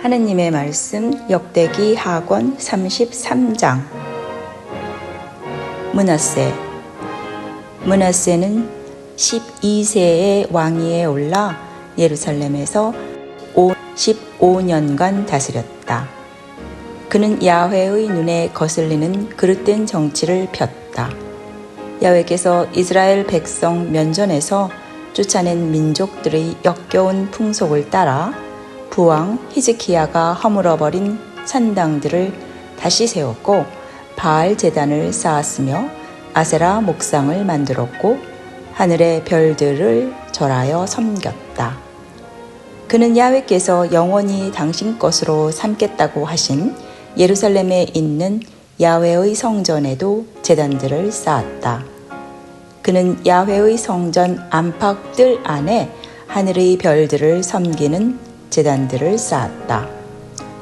하느님의 말씀 역대기 하권 33장. 므낫세는 12세의 왕위에 올라 예루살렘에서 15년간 다스렸다. 그는 야훼의 눈에 거슬리는 그릇된 정치를 폈다. 야훼께서 이스라엘 백성 면전에서 쫓아낸 민족들의 역겨운 풍속을 따라 부왕 히즈키야가 허물어버린 산당들을 다시 세웠고 바알 제단을 쌓았으며 아세라 목상을 만들었고 하늘의 별들을 절하여 섬겼다. 그는 야훼께서 영원히 당신 것으로 삼겠다고 하신 예루살렘에 있는 야훼의 성전에도 제단들을 쌓았다. 그는 야훼의 성전 안팎들 안에 하늘의 별들을 섬기는 제단들을 쌓았다.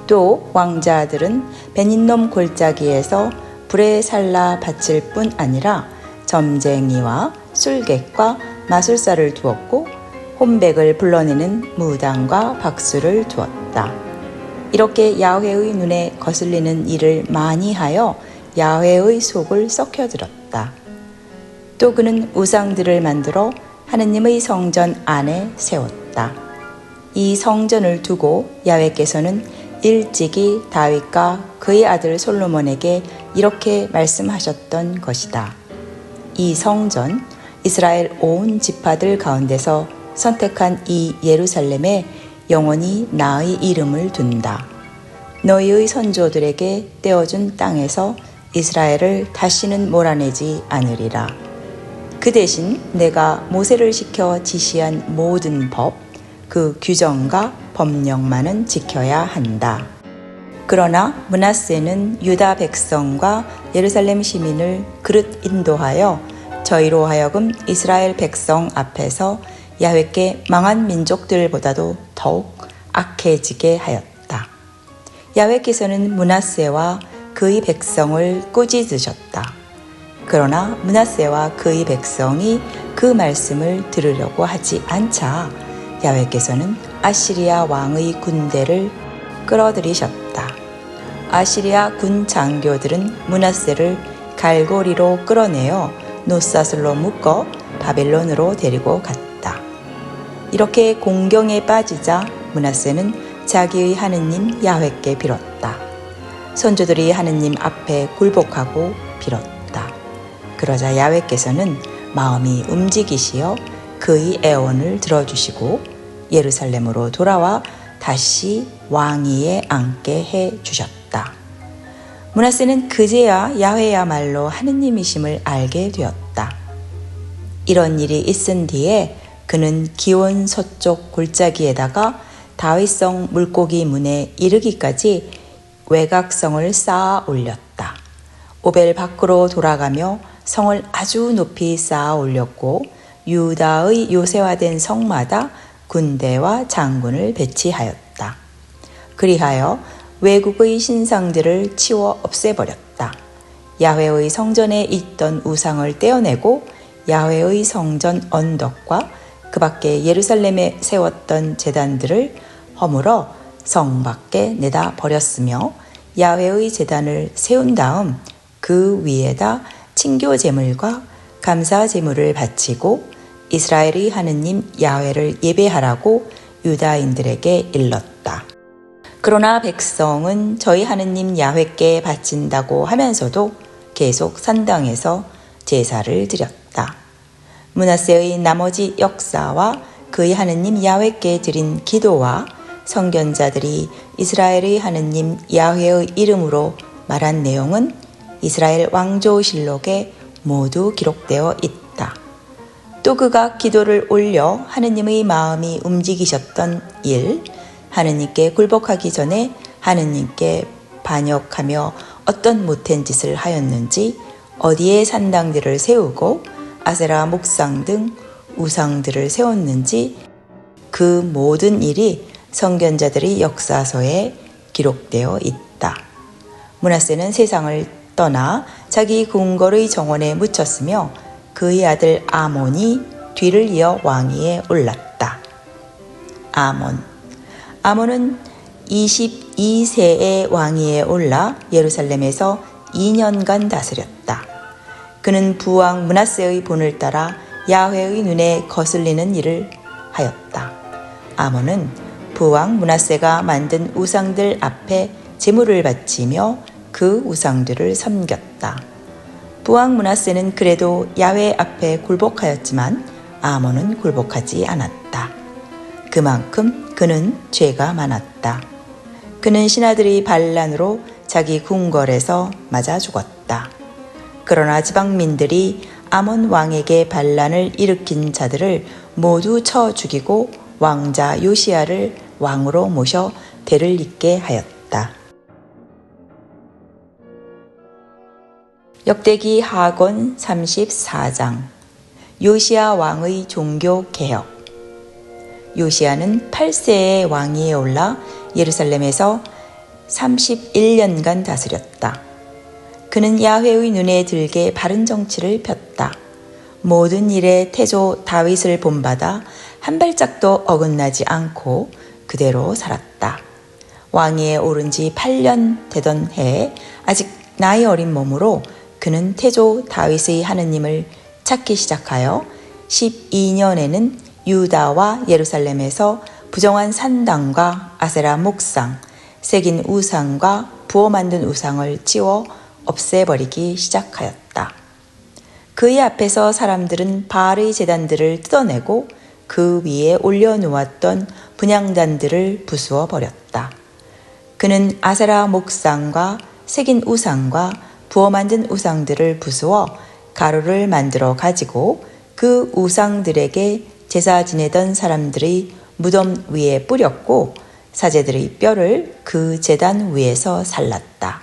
또 왕자들은 베닌놈 골짜기에서 불에 살라 바칠 뿐 아니라 점쟁이와 술객과 마술사를 두었고 혼백을 불러내는 무당과 박수를 두었다. 이렇게 야훼의 눈에 거슬리는 일을 많이 하여 야훼의 속을 썩혀들었다. 또 그는 우상들을 만들어 하느님의 성전 안에 세웠다. 이 성전을 두고 야훼께서는 일찍이 다윗과 그의 아들 솔로몬에게 이렇게 말씀하셨던 것이다. 이 성전, 이스라엘 온 지파들 가운데서 선택한 이 예루살렘에 영원히 나의 이름을 둔다. 너희의 선조들에게 떼어준 땅에서 이스라엘을 다시는 몰아내지 않으리라. 그 대신 내가 모세를 시켜 지시한 모든 법, 그 규정과 법령만은 지켜야 한다. 그러나 므낫세는 유다 백성과 예루살렘 시민을 그릇 인도하여 저희로 하여금 이스라엘 백성 앞에서 야훼께 망한 민족들보다도 더욱 악해지게 하였다. 야훼께서는 므낫세와 그의 백성을 꾸짖으셨다. 그러나 므낫세와 그의 백성이 그 말씀을 들으려고 하지 않자 야훼께서는 아시리아 왕의 군대를 끌어들이셨다. 아시리아 군 장교들은 므낫세를 갈고리로 끌어내어 놋사슬로 묶어 바벨론으로 데리고 갔다. 이렇게 공경에 빠지자 므낫세는 자기의 하느님 야훼께 빌었다. 선조들이 하느님 앞에 굴복하고 빌었다. 그러자 야훼께서는 마음이 움직이시어 그의 애원을 들어주시고 예루살렘으로 돌아와 다시 왕위에 앉게 해 주셨다. 므낫세는 그제야 야훼야말로 하느님이심을 알게 되었다. 이런 일이 있은 뒤에 그는 기온 서쪽 골짜기에다가 다윗성 물고기 문에 이르기까지 외곽성을 쌓아 올렸다. 오벨 밖으로 돌아가며 성을 아주 높이 쌓아 올렸고 유다의 요새화된 성마다 군대와 장군을 배치하였다. 그리하여 외국의 신상들을 치워 없애버렸다. 야훼의 성전에 있던 우상을 떼어내고 야훼의 성전 언덕과 그 밖에 예루살렘에 세웠던 제단들을 허물어 성 밖에 내다 버렸으며 야훼의 제단을 세운 다음 그 위에다 친교 제물과 감사 제물을 바치고 이스라엘의 하느님 야훼를 예배하라고 유다인들에게 일렀다. 그러나 백성은 저희 하느님 야훼께 바친다고 하면서도 계속 산당에서 제사를 드렸다. 므낫세의 나머지 역사와 그의 하느님 야훼께 드린 기도와 선견자들이 이스라엘의 하느님 야훼의 이름으로 말한 내용은 이스라엘 왕조실록에 모두 기록되어 있다. 또 그가 기도를 올려 하느님의 마음이 움직이셨던 일, 하느님께 굴복하기 전에 하느님께 반역하며 어떤 못된 짓을 하였는지, 어디에 산당들을 세우고 아세라 목상 등 우상들을 세웠는지 그 모든 일이 선견자들의 역사서에 기록되어 있다. 므낫세는 세상을 떠나 자기 궁궐의 정원에 묻혔으며 그의 아들 아몬이 뒤를 이어 왕위에 올랐다. 아몬은 22세의 왕위에 올라 예루살렘에서 2년간 다스렸다. 그는 부왕 므낫세의 본을 따라 야훼의 눈에 거슬리는 일을 하였다. 아몬은 부왕 므낫세가 만든 우상들 앞에 제물을 바치며 그 우상들을 섬겼다. 부왕 므낫세는 그래도 야훼 앞에 굴복하였지만 아몬은 굴복하지 않았다. 그만큼 그는 죄가 많았다. 그는 신하들의 반란으로 자기 궁궐에서 맞아 죽었다. 그러나 지방민들이 아몬 왕에게 반란을 일으킨 자들을 모두 쳐 죽이고 왕자 요시야를 왕으로 모셔 대를 잇게 하였다. 역대기 하권 34장 요시야 왕의 종교 개혁. 요시야는 8세의 왕위에 올라 예루살렘에서 31년간 다스렸다. 그는 야훼의 눈에 들게 바른 정치를 폈다. 모든 일에 태조 다윗을 본받아 한 발짝도 어긋나지 않고 그대로 살았다. 왕위에 오른 지 8년 되던 해에 아직 나이 어린 몸으로 그는 태조 다윗의 하느님을 찾기 시작하여 12년에는 유다와 예루살렘에서 부정한 산당과 아세라 목상, 새긴 우상과 부어 만든 우상을 치워 없애버리기 시작하였다. 그의 앞에서 사람들은 바알의 제단들을 뜯어내고 그 위에 올려놓았던 분향단들을 부수어 버렸다. 그는 아세라 목상과 새긴 우상과 부어 만든 우상들을 부수어 가루를 만들어 가지고 그 우상들에게 제사 지내던 사람들의 무덤 위에 뿌렸고 사제들의 뼈를 그 제단 위에서 살랐다.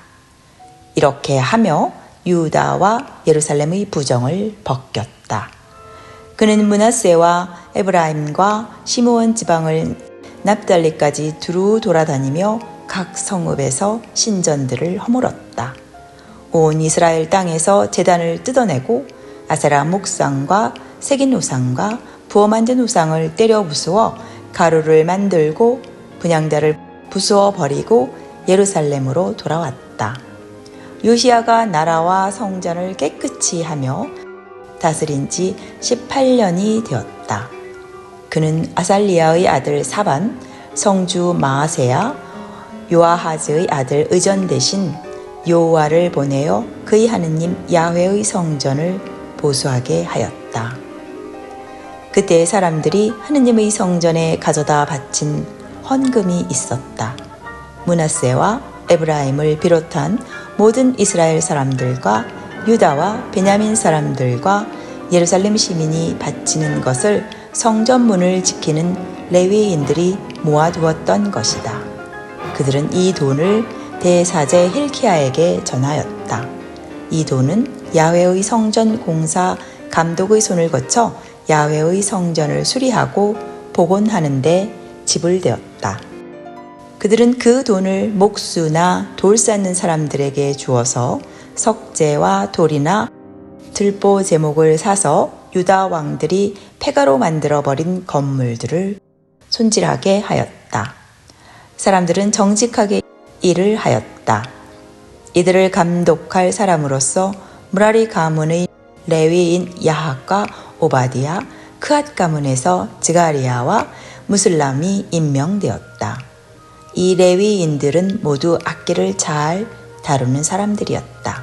이렇게 하며 유다와 예루살렘의 부정을 벗겼다. 그는 므낫세와 에브라임과 시므온 지방을 납달리까지 두루 돌아다니며 각 성읍에서 신전들을 허물었다. 온 이스라엘 땅에서 제단을 뜯어내고 아세라 목상과 새긴 우상과 부어 만든 우상을 때려 부수어 가루를 만들고 분향단을 부수어 버리고 예루살렘으로 돌아왔다. 요시야가 나라와 성전을 깨끗이 하며 다스린 지 18년이 되었다. 그는 아살리야의 아들 사반, 성주 마아세야, 요아하즈의 아들 의전 대신 요아를 보내어 그의 하느님 야훼의 성전을 보수하게 하였다. 그때 사람들이 하느님의 성전에 가져다 바친 헌금이 있었다. 므낫세와 에브라임을 비롯한 모든 이스라엘 사람들과 유다와 베냐민 사람들과 예루살렘 시민이 바치는 것을 성전문을 지키는 레위인들이 모아두었던 것이다. 그들은 이 돈을 대사제 힐키야에게 전하였다. 이 돈은 야훼의 성전 공사 감독의 손을 거쳐 야훼의 성전을 수리하고 복원하는 데 지불되었다. 그들은 그 돈을 목수나 돌 쌓는 사람들에게 주어서 석재와 돌이나 들보 제목을 사서 유다 왕들이 폐가로 만들어버린 건물들을 손질하게 하였다. 사람들은 정직하게 일을 하였다. 이들을 감독할 사람으로서 무라리 가문의 레위인 야학과 오바디야, 크앗 가문에서 즈가리야와 무슬람이 임명되었다. 이 레위인들은 모두 악기를 잘 다루는 사람들이었다.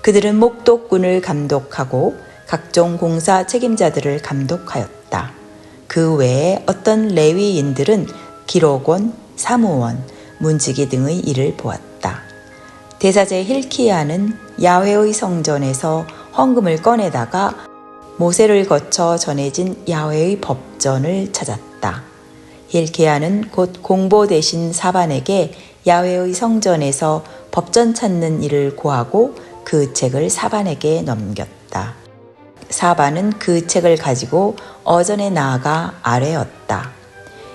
그들은 목독군을 감독하고 각종 공사 책임자들을 감독하였다. 그 외에 어떤 레위인들은 기록원, 사무원, 문지기 등의 일을 보았다. 대사제 힐키야는 야훼의 성전에서 헌금을 꺼내다가 모세를 거쳐 전해진 야훼의 법전을 찾았다. 힐키야는 곧 공보 대신 사반에게 야훼의 성전에서 법전 찾는 일을 고하고 그 책을 사반에게 넘겼다. 사반은 그 책을 가지고 어전에 나아가 아뢰었다.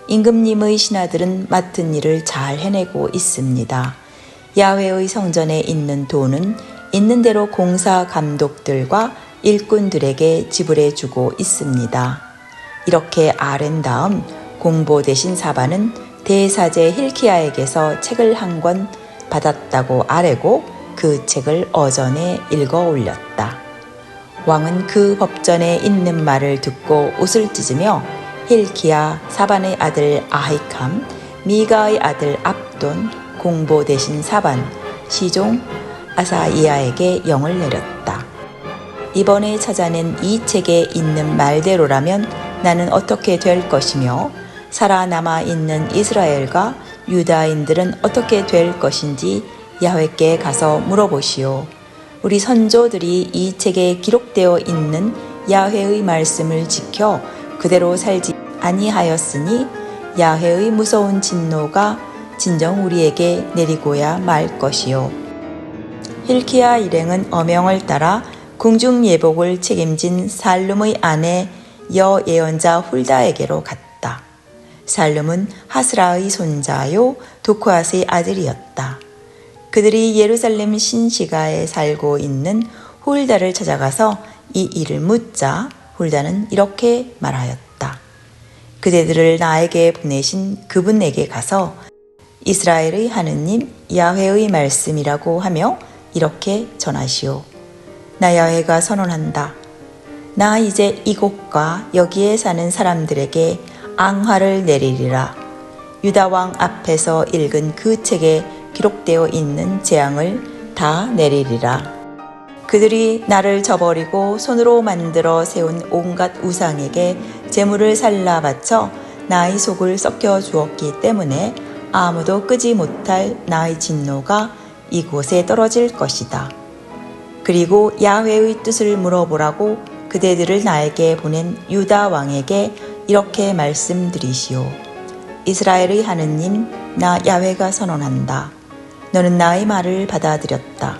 임금님의 신하들은 맡은 일을 잘 해내고 있습니다. 야훼의 성전에 있는 돈은 있는 대로 공사 감독들과 일꾼들에게 지불해주고 있습니다. 이렇게 아랜 다음 공보 대신 사반은 대사제 힐키야에게서 책을 한 권 받았다고 아뢰고 그 책을 어전에 읽어 올렸다. 왕은 그 법전에 있는 말을 듣고 옷을 찢으며 힐키야, 사반의 아들 아히캄, 미가의 아들 압돈, 공보 대신 사반, 시종 아사이야에게 영을 내렸다. 이번에 찾아낸 이 책에 있는 말대로라면 나는 어떻게 될 것이며 살아남아 있는 이스라엘과 유다인들은 어떻게 될 것인지 야훼께 가서 물어보시오. 우리 선조들이 이 책에 기록되어 있는 야훼의 말씀을 지켜 그대로 살지 아니하였으니 야훼의 무서운 진노가 진정 우리에게 내리고야 말 것이요. 힐키야 일행은 어명을 따라 궁중 예복을 책임진 살룸의 아내 여예언자 훌다에게로 갔다. 살룸은 하스라의 손자요 도코앗의 아들이었다. 그들이 예루살렘 신시가에 살고 있는 훌다를 찾아가서 이 일을 묻자 훌다는 이렇게 말하였다. 그대들을 나에게 보내신 그분에게 가서 이스라엘의 하느님 야훼의 말씀이라고 하며 이렇게 전하시오. 나 야훼가 선언한다. 나 이제 이곳과 여기에 사는 사람들에게 앙화를 내리리라. 유다 왕 앞에서 읽은 그 책에 기록되어 있는 재앙을 다 내리리라. 그들이 나를 저버리고 손으로 만들어 세운 온갖 우상에게 제물을 살라 바쳐 나의 속을 썩혀 주었기 때문에 아무도 끄지 못할 나의 진노가 이곳에 떨어질 것이다. 그리고 야훼의 뜻을 물어보라고 그대들을 나에게 보낸 유다 왕에게 이렇게 말씀드리시오. 이스라엘의 하느님 나 야훼가 선언한다. 너는 나의 말을 받아들였다.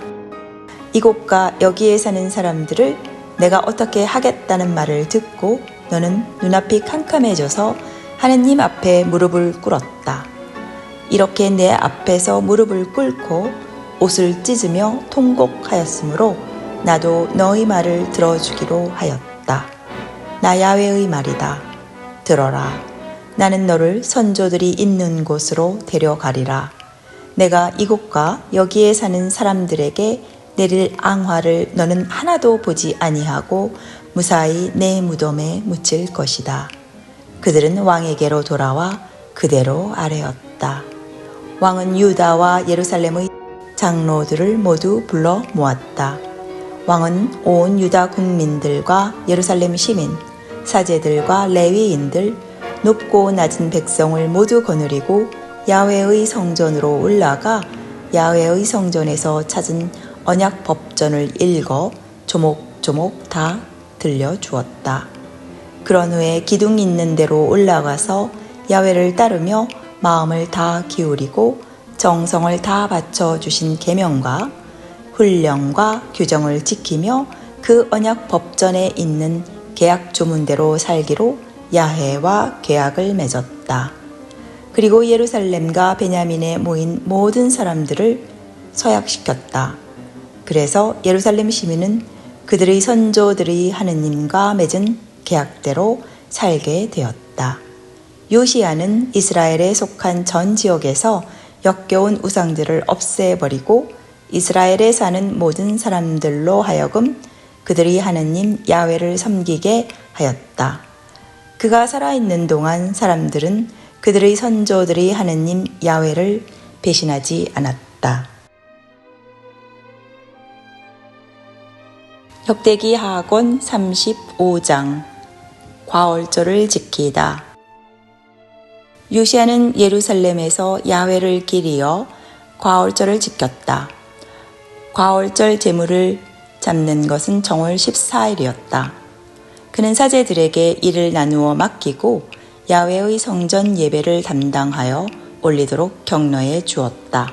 이곳과 여기에 사는 사람들을 내가 어떻게 하겠다는 말을 듣고 너는 눈앞이 캄캄해져서 하느님 앞에 무릎을 꿇었다. 이렇게 내 앞에서 무릎을 꿇고 옷을 찢으며 통곡하였으므로 나도 너의 말을 들어주기로 하였다. 나 야훼의 말이다. 들어라. 나는 너를 선조들이 있는 곳으로 데려가리라. 내가 이곳과 여기에 사는 사람들에게 내릴 앙화를 너는 하나도 보지 아니하고 무사히 내 무덤에 묻힐 것이다. 그들은 왕에게로 돌아와 그대로 아뢰었다. 왕은 유다와 예루살렘의 장로들을 모두 불러 모았다. 왕은 온 유다 국민들과 예루살렘 시민, 사제들과 레위인들, 높고 낮은 백성을 모두 거느리고 야훼의 성전으로 올라가 야훼의 성전에서 찾은 언약 법전을 읽어 조목조목 다 들려주었다. 그런 후에 기둥 있는 데로 올라가서 야훼를 따르며 마음을 다 기울이고 정성을 다 바쳐 주신 계명과 훈령과 규정을 지키며 그 언약 법전에 있는 계약 조문대로 살기로 야훼와 계약을 맺었다. 그리고 예루살렘과 베냐민에 모인 모든 사람들을 서약시켰다. 그래서 예루살렘 시민은 그들의 선조들이 하느님과 맺은 계약대로 살게 되었다. 요시야는 이스라엘에 속한 전 지역에서 역겨운 우상들을 없애버리고 이스라엘에 사는 모든 사람들로 하여금 그들이 하느님 야훼를 섬기게 하였다. 그가 살아있는 동안 사람들은 그들의 선조들이 하느님 야훼를 배신하지 않았다. 역대기 하악권 35장 과월절을 지키다. 요시야는 예루살렘에서 야훼를 기리어 과월절을 지켰다. 과월절 제물을 잡는 것은 정월 14일이었다. 그는 사제들에게 이를 나누어 맡기고 야훼의 성전 예배를 담당하여 올리도록 격려해 주었다.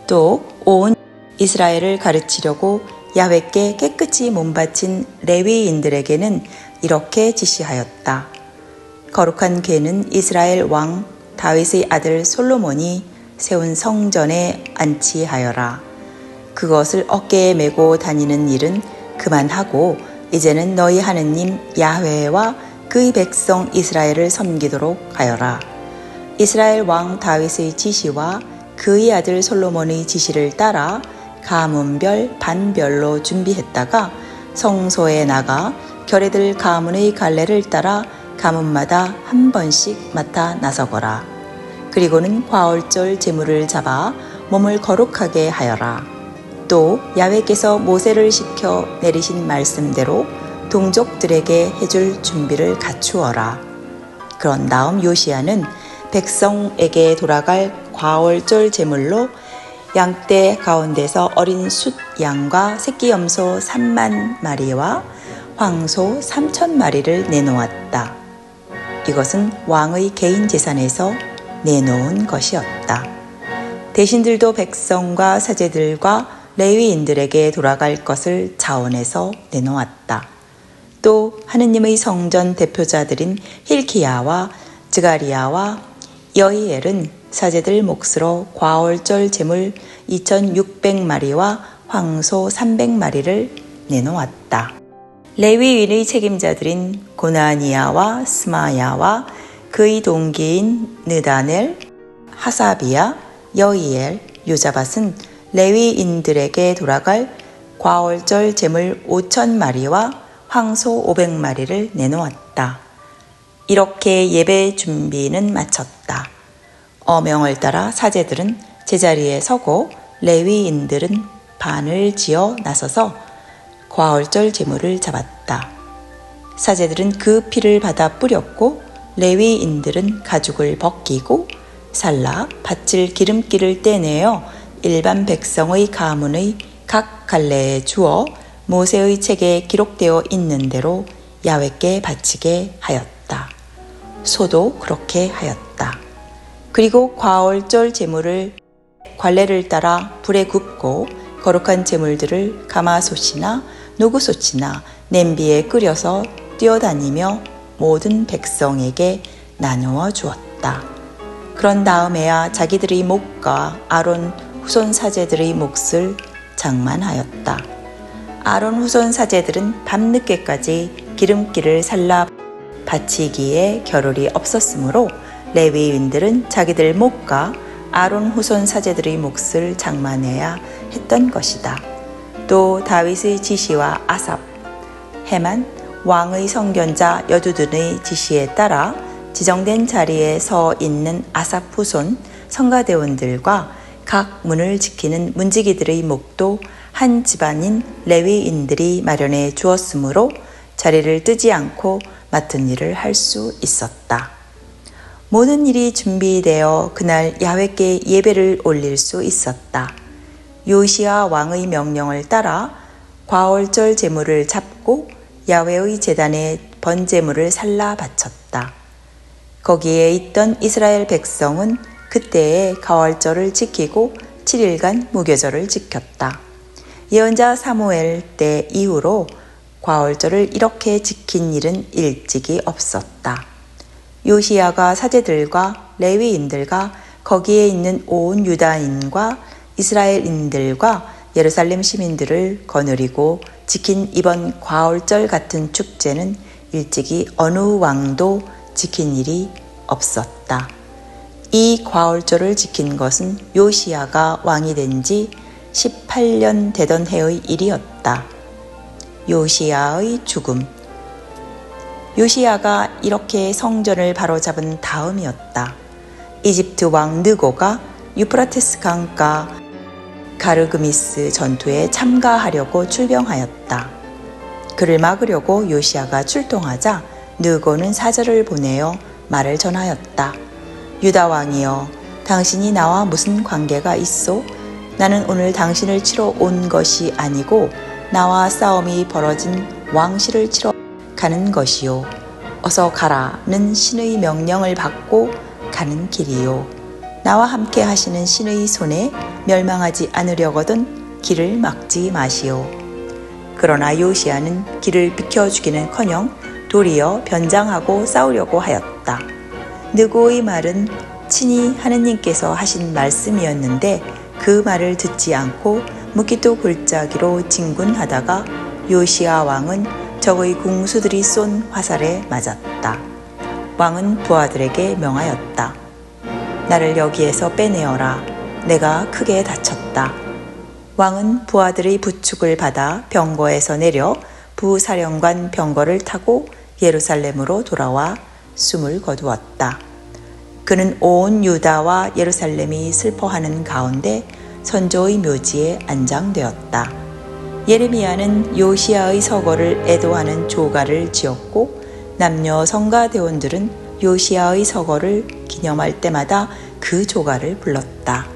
또 온 이스라엘을 가르치려고 야훼께 깨끗이 몸바친 레위인들에게는 이렇게 지시하였다. 거룩한 궤는 이스라엘 왕 다윗의 아들 솔로몬이 세운 성전에 안치하여라. 그것을 어깨에 메고 다니는 일은 그만하고 이제는 너희 하느님 야훼와 그의 백성 이스라엘을 섬기도록 하여라. 이스라엘 왕 다윗의 지시와 그의 아들 솔로몬의 지시를 따라 가문별 반별로 준비했다가 성소에 나가 결례들 가문의 갈례를 따라 가문마다 한 번씩 맡아 나서거라. 그리고는 과월절 제물을 잡아 몸을 거룩하게 하여라. 또 야훼께서 모세를 시켜 내리신 말씀대로 동족들에게 해줄 준비를 갖추어라. 그런 다음 요시야는 백성에게 돌아갈 과월절 제물로 양떼 가운데서 어린 숫 양과 새끼 염소 3만 마리와 황소 3천 마리를 내놓았다. 이것은 왕의 개인 재산에서 내놓은 것이었다. 대신들도 백성과 사제들과 레위인들에게 돌아갈 것을 자원해서 내놓았다. 또 하느님의 성전 대표자들인 힐키야와 즈가리야와 여히엘은 사제들 몫으로 과월절 제물 2,600마리와 황소 300마리를 내놓았다. 레위인의 책임자들인 고나니아와 스마야와 그의 동기인 느다넬, 하사비야, 여히엘, 요자밧은 레위인들에게 돌아갈 과월절 제물 5,000마리와 황소 500마리를 내놓았다. 이렇게 예배 준비는 마쳤다. 어명을 따라 사제들은 제자리에 서고 레위인들은 반을 지어 나서서 과월절 제물을 잡았다. 사제들은 그 피를 받아 뿌렸고 레위인들은 가죽을 벗기고 살라 바칠 기름기를 떼내어 일반 백성의 가문의 각 갈래에 주어 모세의 책에 기록되어 있는 대로 야훼께 바치게 하였다. 소도 그렇게 하였다. 그리고 과월절 제물을 관례를 따라 불에 굽고 거룩한 제물들을 가마솥이나 누구솥이나 냄비에 끓여서 뛰어다니며 모든 백성에게 나누어 주었다. 그런 다음에야 자기들의 몫과 아론 후손 사제들의 몫을 장만하였다. 아론 후손 사제들은 밤늦게까지 기름기를 살라 바치기에 겨를이 없었으므로 레위인들은 자기들 몫과 아론 후손 사제들의 몫을 장만해야 했던 것이다. 또 다윗의 지시와 아삽, 헤만, 왕의 성견자 여두둔의 지시에 따라 지정된 자리에 서 있는 아삽 후손 성가대원들과 각 문을 지키는 문지기들의 몫도 한 집안인 레위인들이 마련해 주었으므로 자리를 뜨지 않고 맡은 일을 할 수 있었다. 모든 일이 준비되어 그날 야훼께 예배를 올릴 수 있었다. 요시야 왕의 명령을 따라 과월절 제물을 잡고 야훼의 제단에 번제물을 살라 바쳤다. 거기에 있던 이스라엘 백성은 그때에 과월절을 지키고 7일간 무교절을 지켰다. 예언자 사무엘 때 이후로 과월절을 이렇게 지킨 일은 일찍이 없었다. 요시야가 사제들과 레위인들과 거기에 있는 온 유다인과 이스라엘인들과 예루살렘 시민들을 거느리고 지킨 이번 과월절 같은 축제는 일찍이 어느 왕도 지킨 일이 없었다. 이 과월절을 지킨 것은 요시야가 왕이 된 지 18년 되던 해의 일이었다. 요시야의 죽음. 요시야가 이렇게 성전을 바로잡은 다음이었다. 이집트 왕 느고가 유프라테스 강가 가르그미스 전투에 참가하려고 출병하였다. 그를 막으려고 요시야가 출동하자 느고는 사절을 보내어 말을 전하였다. 유다 왕이여, 당신이 나와 무슨 관계가 있소? 나는 오늘 당신을 치러 온 것이 아니고 나와 싸움이 벌어진 왕실을 치러 가는 것이요. 어서 가라는 신의 명령을 받고 가는 길이요. 나와 함께 하시는 신의 손에 멸망하지 않으려거든 길을 막지 마시오. 그러나 요시야는 길을 비켜주기는커녕 도리어 변장하고 싸우려고 하였다. 느고의 말은 친히 하느님께서 하신 말씀이었는데 그 말을 듣지 않고 무기토 골짜기로 진군하다가 요시야 왕은 적의 궁수들이 쏜 화살에 맞았다. 왕은 부하들에게 명하였다. 나를 여기에서 빼내어라. 내가 크게 다쳤다. 왕은 부하들의 부축을 받아 병거에서 내려 부사령관 병거를 타고 예루살렘으로 돌아와 숨을 거두었다. 그는 온 유다와 예루살렘이 슬퍼하는 가운데 선조의 묘지에 안장되었다. 예레미야는 요시야의 서거를 애도하는 조가를 지었고 남녀 성가대원들은 요시야의 서거를 기념할 때마다 그 조가를 불렀다.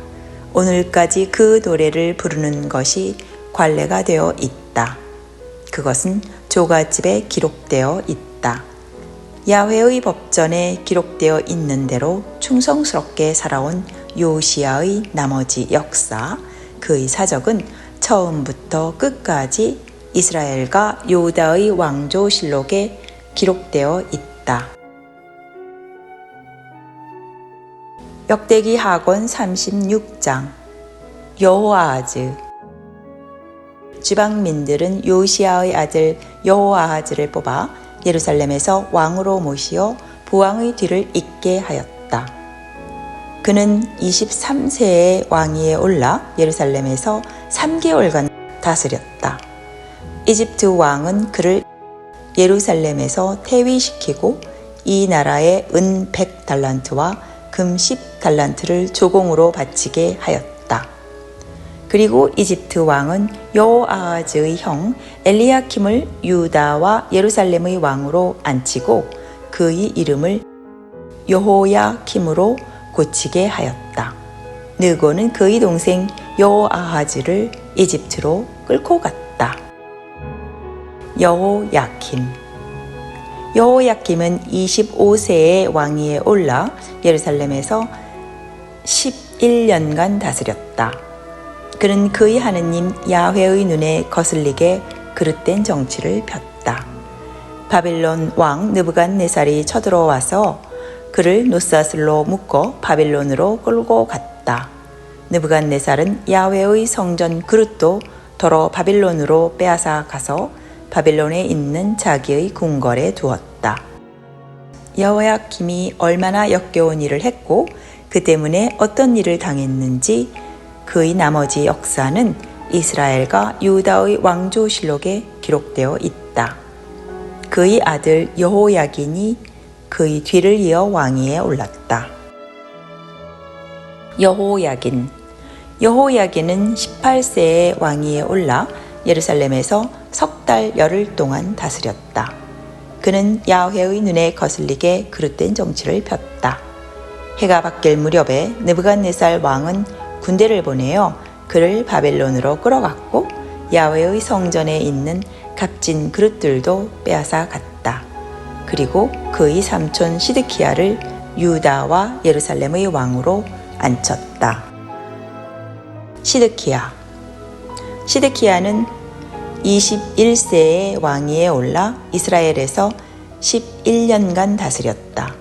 오늘까지 그 노래를 부르는 것이 관례가 되어 있다. 그것은 조가집에 기록되어 있다. 야훼의 법전에 기록되어 있는 대로 충성스럽게 살아온 요시야의 나머지 역사, 그의 사적은 처음부터 끝까지 이스라엘과 유다의 왕조실록에 기록되어 있다. 역대기 하권 36장 여호아하즈. 지방민들은 요시야의 아들 여호아하즈를 뽑아 예루살렘에서 왕으로 모시어 부왕의 뒤를 잇게 하였다. 그는 23세의 왕위에 올라 예루살렘에서 3개월간 다스렸다. 이집트 왕은 그를 예루살렘에서 퇴위시키고 이 나라에 은 100달란트와 금 10달란트를 조공으로 바치게 하였다. 그리고 이집트 왕은 여호아하즈의 형 엘리야킴을 유다와 예루살렘의 왕으로 앉히고 그의 이름을 여호야킴으로 고치게 하였다. 느고는 그의 동생 여호아하즈를 이집트로 끌고 갔다. 여호야킴은 25세의 왕위에 올라 예루살렘에서 11년간 다스렸다. 그는 그의 하느님 야훼의 눈에 거슬리게 그릇된 정치를 폈다. 바빌론 왕 느부갓네살이 쳐들어와서 그를 놋사슬로 묶어 바빌론으로 끌고 갔다. 느부갓네살은 야훼의 성전 그릇도 더러 바빌론으로 빼앗아 가서 바빌론에 있는 자기의 궁궐에 두었다. 여호야킴이 얼마나 역겨운 일을 했고 그 때문에 어떤 일을 당했는지 그의 나머지 역사는 이스라엘과 유다의 왕조실록에 기록되어 있다. 그의 아들 여호야긴이 그의 뒤를 이어 왕위에 올랐다. 여호야긴은 18세의 왕위에 올라 예루살렘에서 석 달 열흘 동안 다스렸다. 그는 야훼의 눈에 거슬리게 그릇된 정치를 폈다. 해가 바뀔 무렵에 느부갓네살 왕은 군대를 보내어 그를 바벨론으로 끌어갔고 야훼의 성전에 있는 값진 그릇들도 빼앗아 갔다. 그리고 그의 삼촌 시드키야를 유다와 예루살렘의 왕으로 앉혔다. 시드키야는 21세의 왕위에 올라 이스라엘에서 11년간 다스렸다.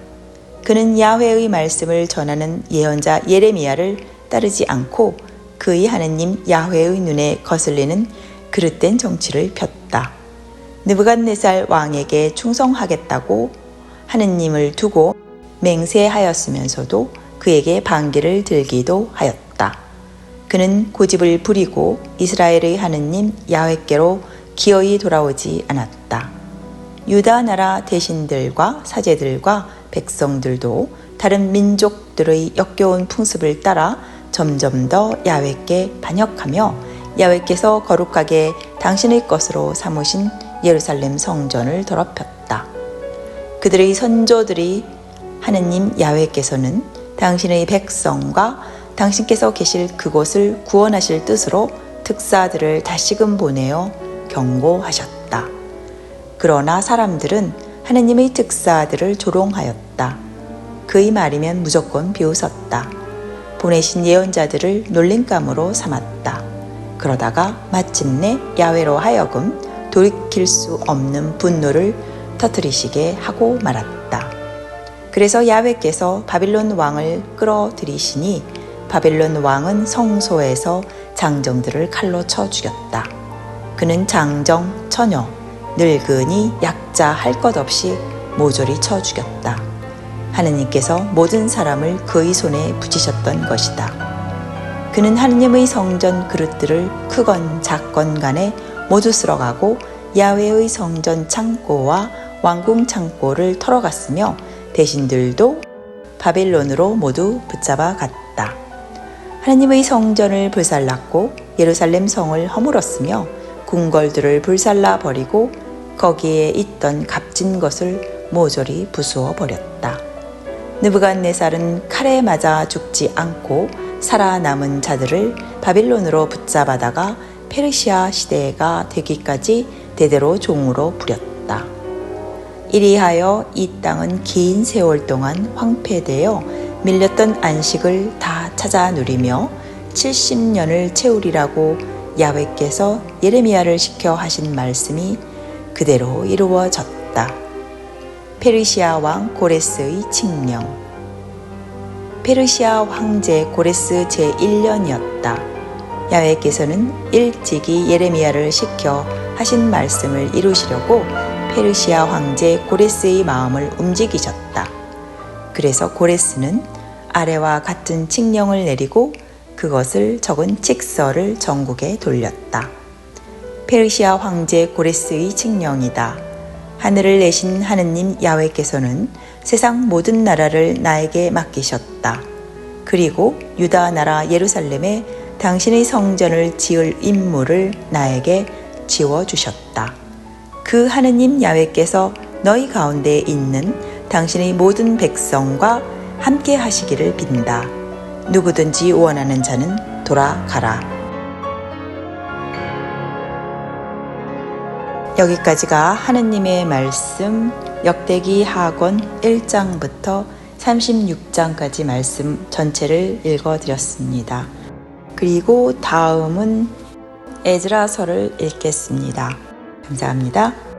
그는 야훼의 말씀을 전하는 예언자 예레미야를 따르지 않고 그의 하느님 야훼의 눈에 거슬리는 그릇된 정치를 폈다. 느부갓네살 왕에게 충성하겠다고 하느님을 두고 맹세하였으면서도 그에게 반기를 들기도 하였다. 그는 고집을 부리고 이스라엘의 하느님 야훼께로 기어이 돌아오지 않았다. 유다 나라 대신들과 사제들과 백성들도 다른 민족들의 역겨운 풍습을 따라 점점 더 야훼께 반역하며 야훼께서 거룩하게 당신의 것으로 삼으신 예루살렘 성전을 더럽혔다. 그들의 선조들이 하느님 야훼께서는 당신의 백성과 당신께서 계실 그곳을 구원하실 뜻으로 특사들을 다시금 보내어 경고하셨다. 그러나 사람들은 하느님의 특사들을 조롱하였다. 그의 말이면 무조건 비웃었다. 보내신 예언자들을 놀림감으로 삼았다. 그러다가 마침내 야훼로 하여금 돌이킬 수 없는 분노를 터뜨리시게 하고 말았다. 그래서 야훼께서 바빌론 왕을 끌어들이시니 바빌론 왕은 성소에서 장정들을 칼로 쳐 죽였다. 그는 장정, 처녀, 늙은이, 약자 할 것 없이 모조리 쳐 죽였다. 하느님께서 모든 사람을 그의 손에 붙이셨던 것이다. 그는 하느님의 성전 그릇들을 크건 작건 간에 모두 쓸어가고 야훼의 성전 창고와 왕궁 창고를 털어갔으며 대신들도 바벨론으로 모두 붙잡아 갔다. 하느님의 성전을 불살랐고 예루살렘 성을 허물었으며 궁궐들을 불살라 버리고 거기에 있던 값진 것을 모조리 부수어 버렸다. 느부갓네살은 칼에 맞아 죽지 않고 살아남은 자들을 바빌론으로 붙잡아다가 페르시아 시대가 되기까지 대대로 종으로 부렸다. 이리하여 이 땅은 긴 세월 동안 황폐되어 밀렸던 안식을 다 찾아 누리며 70년을 채우리라고 야훼께서 예레미야를 시켜 하신 말씀이 그대로 이루어졌다. 페르시아 왕 고레스의 칙령. 페르시아 황제 고레스 제1년이었다. 야훼께서는 일찍이 예레미야를 시켜 하신 말씀을 이루시려고 페르시아 황제 고레스의 마음을 움직이셨다. 그래서 고레스는 아래와 같은 칙령을 내리고 그것을 적은 칙서를 전국에 돌렸다. 페르시아 황제 고레스의 칙령이다. 하늘을 내신 하느님 야훼께서는 세상 모든 나라를 나에게 맡기셨다. 그리고 유다 나라 예루살렘에 당신의 성전을 지을 임무를 나에게 지워주셨다. 그 하느님 야훼께서 너희 가운데 있는 당신의 모든 백성과 함께 하시기를 빈다. 누구든지 원하는 자는 돌아가라. 여기까지가 하느님의 말씀 역대기 하권 1장부터 36장까지 말씀 전체를 읽어드렸습니다. 그리고 다음은 에스라서를 읽겠습니다. 감사합니다.